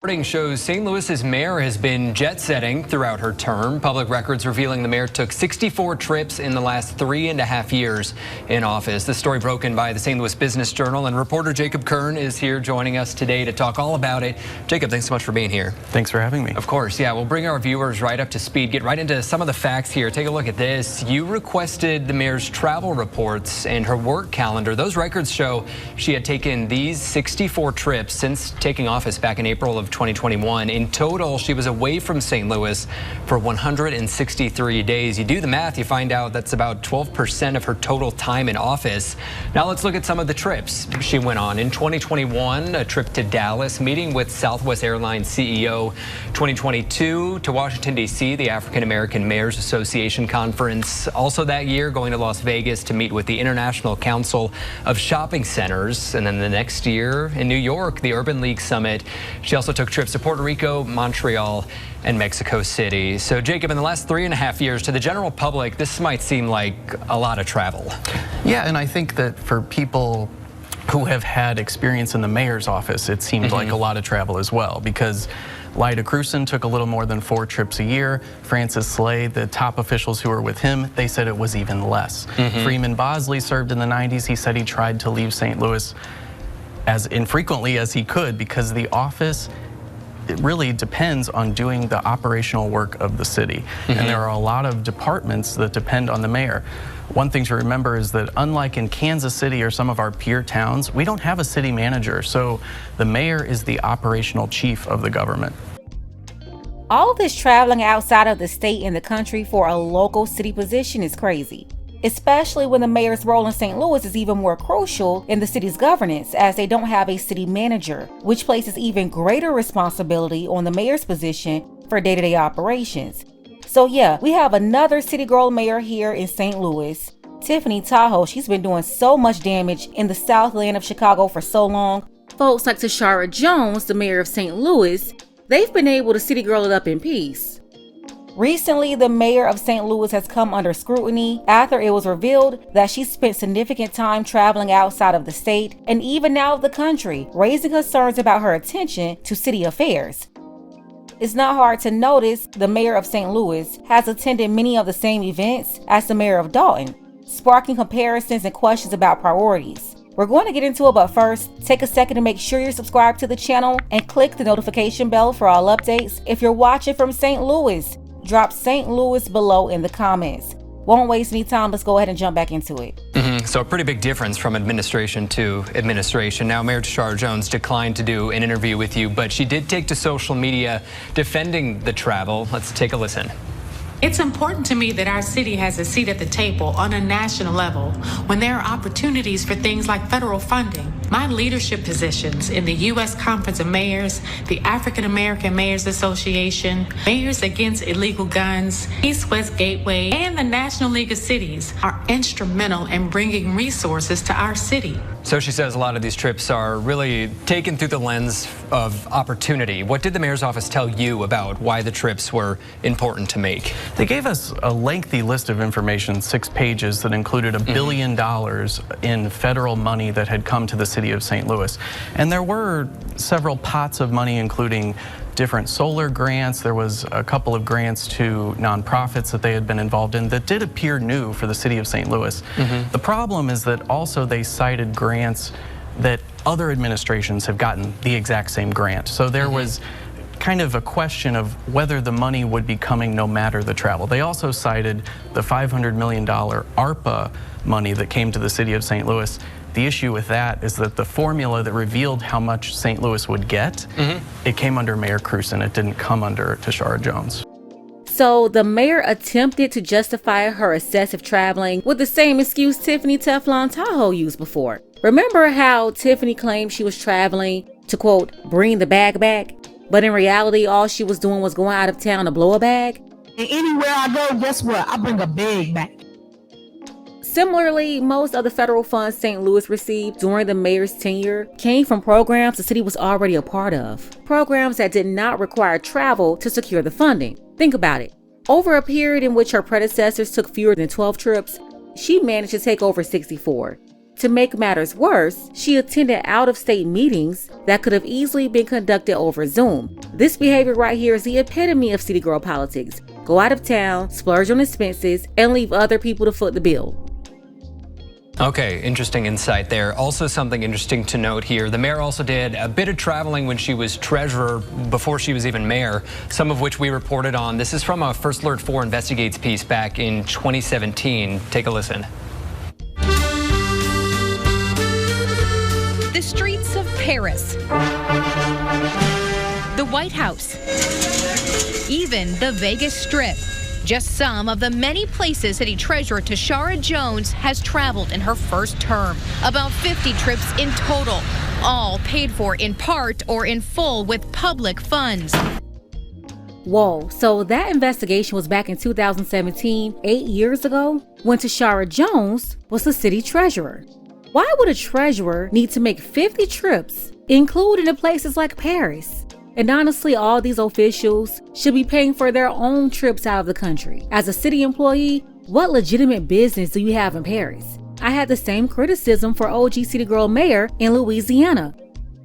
Reporting shows St. Louis's mayor has been jet-setting throughout her term. Public records revealing the mayor took 64 trips in the last 3.5 years in office. This story broken by the St. Louis Business Journal, and reporter Jacob Kern is here joining us today to talk all about it. Jacob, thanks so much for being here. Thanks for having me. Of course, yeah, we'll bring our viewers right up to speed, get right into some of the facts here. Take a look at this. You requested the mayor's travel reports and her work calendar. Those records show she had taken these 64 trips since taking office back in April of 2021. In total, she was away from St. Louis for 163 days. You do the math, you find out that's about 12% of her total time in office. Now let's look at some of the trips she went on. In 2021, a trip to Dallas, meeting with Southwest Airlines CEO. 2022 to Washington, D.C., the African American Mayors Association Conference. Also that year, going to Las Vegas to meet with the International Council of Shopping Centers. And then the next year in New York, the Urban League Summit. She also took trips to Puerto Rico, Montreal, and Mexico City. So Jacob, in the last 3.5 years, to the general public, this might seem like a lot of travel. Yeah, and I think that for people who have had experience in the mayor's office, it seemed like a lot of travel as well, because Lyda Crewson took a little more than 4 trips a year. Francis Slay, the top officials who were with him, they said it was even less. Freeman Bosley served in the 90s. He said he tried to leave St. Louis as infrequently as he could because the office, it really depends on doing the operational work of the city. And there are a lot of departments that depend on the mayor. One thing to remember is that unlike in Kansas City or some of our peer towns, we don't have a city manager. So the mayor is the operational chief of the government. All this traveling outside of the state and the country for a local city position is crazy, especially when the mayor's role in St. Louis is even more crucial in the city's governance, as they don't have a city manager, which places even greater responsibility on the mayor's position for day-to-day operations. So yeah, we have another city girl mayor here in St. Louis, Tiffany Tahoe. She's been doing so much damage in the Southland of Chicago for so long. Folks like Tishaura Jones, the mayor of St. Louis, they've been able to city girl it up in peace. Recently, the mayor of St. Louis has come under scrutiny after it was revealed that she spent significant time traveling outside of the state and even out of the country, raising concerns about her attention to city affairs. It's not hard to notice the mayor of St. Louis has attended many of the same events as the mayor of Dalton, sparking comparisons and questions about priorities. We're going to get into it, but first, take a second to make sure you're subscribed to the channel and click the notification bell for all updates. If you're watching from St. Louis, drop St. Louis below in the comments. Won't waste any time, let's go ahead and jump back into it. So a pretty big difference from administration to administration. Now, Mayor Tishaura Jones declined to do an interview with you, but she did take to social media defending the travel. Let's take a listen. It's important to me that our city has a seat at the table on a national level when there are opportunities for things like federal funding. My leadership positions in the U.S. Conference of Mayors, the African American Mayors Association, Mayors Against Illegal Guns, East-West Gateway, and the National League of Cities are instrumental in bringing resources to our city. So she says a lot of these trips are really taken through the lens of opportunity. What did the mayor's office tell you about why the trips were important to make? They gave us a lengthy list of information, 6 pages, that included $1 billion in federal money that had come to the city of St. Louis. And there were several pots of money, including different solar grants. There was a couple of grants to nonprofits that they had been involved in that did appear new for the city of St. Louis. The problem is that also they cited grants that other administrations have gotten the exact same grant. So there was kind of a question of whether the money would be coming no matter the travel. They also cited the $500 million ARPA money that came to the city of St. Louis. The issue with that is that the formula that revealed how much St. Louis would get, it came under Mayor Crewson. It didn't come under Tishaura Jones. So the mayor attempted to justify her excessive traveling with the same excuse Tiffany Teflon Tahoe used before. Remember how Tiffany claimed she was traveling to, quote, bring the bag back? But in reality, all she was doing was going out of town to blow a bag? And anywhere I go, guess what? I bring a bag back. Similarly, most of the federal funds St. Louis received during the mayor's tenure came from programs the city was already a part of. Programs that did not require travel to secure the funding. Think about it. Over a period in which her predecessors took fewer than 12 trips, she managed to take over 64. To make matters worse, she attended out-of-state meetings that could have easily been conducted over Zoom. This behavior right here is the epitome of city girl politics. Go out of town, splurge on expenses, and leave other people to foot the bill. Okay, interesting insight there. Also something interesting to note here, the mayor also did a bit of traveling when she was treasurer before she was even mayor, some of which we reported on. This is from a First Alert 4 Investigates piece back in 2017. Take a listen. The streets of Paris, the White House, even the Vegas Strip. Just some of the many places City Treasurer Tishaura Jones has traveled in her first term. About 50 trips in total, all paid for in part or in full with public funds. Whoa, so that investigation was back in 2017, 8 years ago, when Tishaura Jones was the city treasurer. Why would a treasurer need to make 50 trips, including to places like Paris? And honestly, all these officials should be paying for their own trips out of the country. As a city employee, what legitimate business do you have in Paris? I had the same criticism for OG City Girl Mayor in Louisiana.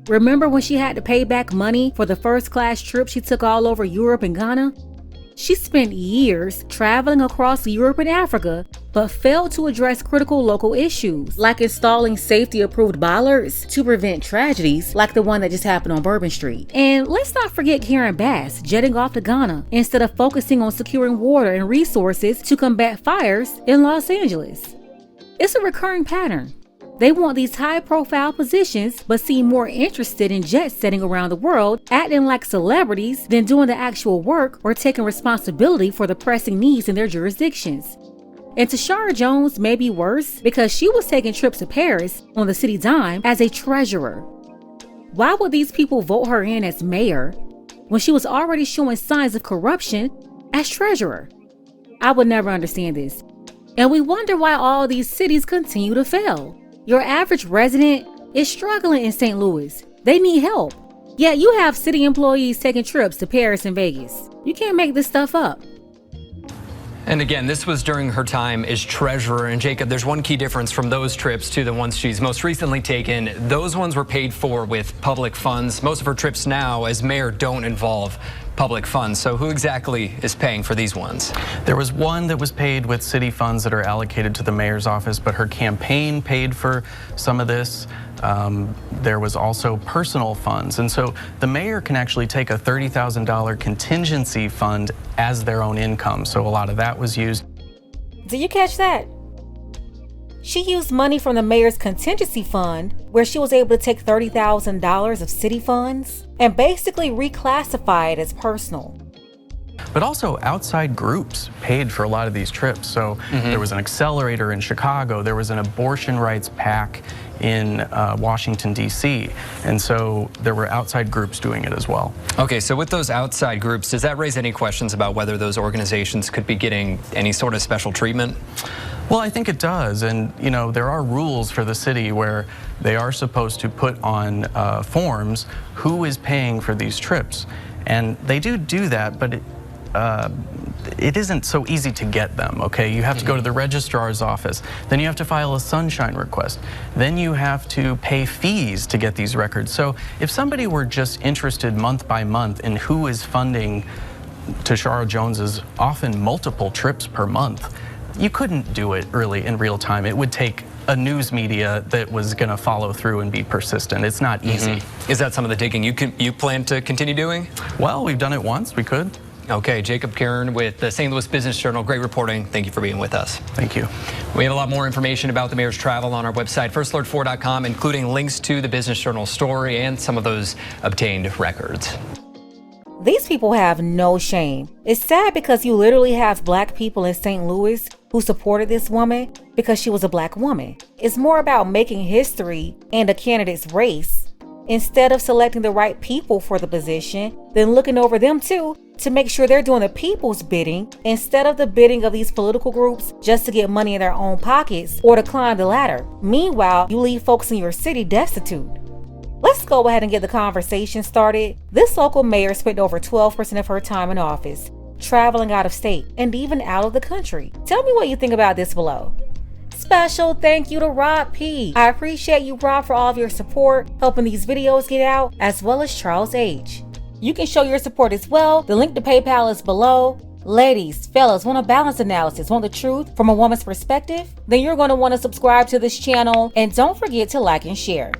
Remember when she had to pay back money for the first-class trip she took all over Europe and Ghana? She spent years traveling across Europe and Africa, but failed to address critical local issues, like installing safety-approved bollards to prevent tragedies like the one that just happened on Bourbon Street. And let's not forget Karen Bass jetting off to Ghana instead of focusing on securing water and resources to combat fires in Los Angeles. It's a recurring pattern. They want these high-profile positions, but seem more interested in jet-setting around the world, acting like celebrities, than doing the actual work or taking responsibility for the pressing needs in their jurisdictions. And Tishaura Jones may be worse because she was taking trips to Paris on the city dime as a treasurer. Why would these people vote her in as mayor when she was already showing signs of corruption as treasurer? I would never understand this. And we wonder why all these cities continue to fail. Your average resident is struggling in St. Louis. They need help. Yet you have city employees taking trips to Paris and Vegas. You can't make this stuff up. And again, this was during her time as treasurer. And Jacob, there's one key difference from those trips to the ones she's most recently taken. Those ones were paid for with public funds. Most of her trips now as mayor don't involve public funds. So who exactly is paying for these ones? There was one that was paid with city funds that are allocated to the mayor's office, but her campaign paid for some of this. There was also personal funds. And so the mayor can actually take a $30,000 contingency fund as their own income. So a lot of that was used. Did you catch that? She used money from the mayor's contingency fund, where she was able to take $30,000 of city funds and basically reclassify it as personal. But also outside groups paid for a lot of these trips. So there was an accelerator in Chicago, there was an abortion rights PAC in Washington, D.C. And so there were outside groups doing it as well. Okay, so with those outside groups, does that raise any questions about whether those organizations could be getting any sort of special treatment? Well, I think it does. And, you know, there are rules for the city where they are supposed to put on forms who is paying for these trips. And they do that, but it isn't so easy to get them, okay? You have to go to the registrar's office, then you have to file a sunshine request, then you have to pay fees to get these records. So if somebody were just interested month by month in who is funding Tishaura Jones's often multiple trips per month, you couldn't do it really in real time. It would take a news media that was going to follow through and be persistent. It's not easy. Is that some of the digging you plan to continue doing? Well, we've done it once. We could. Okay, Jacob Kieran with the St. Louis Business Journal. Great reporting. Thank you for being with us. Thank you. We have a lot more information about the mayor's travel on our website, firstalert4.com, including links to the Business Journal story and some of those obtained records. These people have no shame. It's sad because you literally have black people in St. Louis who supported this woman because she was a black woman. It's more about making history and a candidate's race instead of selecting the right people for the position, then looking over them too to make sure they're doing the people's bidding instead of the bidding of these political groups just to get money in their own pockets or to climb the ladder. Meanwhile, you leave folks in your city destitute. Let's go ahead and get the conversation started. This local mayor spent over 12% of her time in office traveling out of state and even out of the country. Tell me what you think about this below. Special thank you to Rob P. I appreciate you, Rob, for all of your support, helping these videos get out, as well as Charles H. You can show your support as well. The link to PayPal is below. Ladies, fellas, want a balanced analysis, want the truth from a woman's perspective? Then you're going to want to subscribe to this channel, and don't forget to like and share.